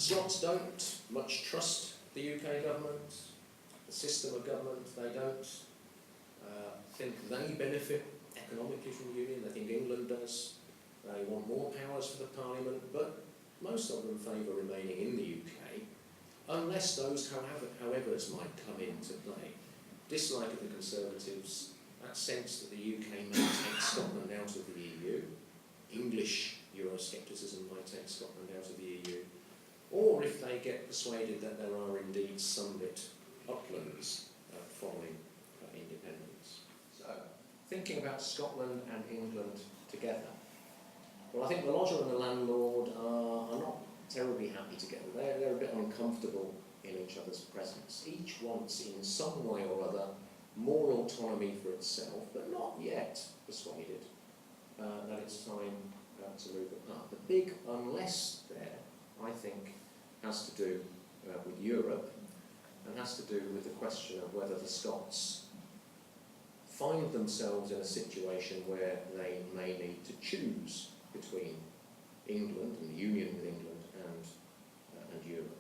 Scots don't much trust the UK government, the system of government. They don't think they benefit economically from the Union. They think England does. They want more powers for the Parliament, but most of them favour remaining in the UK, unless those howevers might come into play. Dislike of the Conservatives, that sense that the UK may take Scotland out of the EU, English Euroscepticism might take Scotland out of the EU, or if they get persuaded that there are indeed sunlit uplands following independence. So, thinking about Scotland and England together, well, I think the lodger and the landlord are not terribly happy together. They're a bit uncomfortable in each other's presence. Each wants, in some way or other, more autonomy for itself, but not yet persuaded that it's time to move apart. The big unless there, I think, has to do with Europe, and has to do with the question of whether the Scots find themselves in a situation where they may need to choose between England and the union with England and Europe.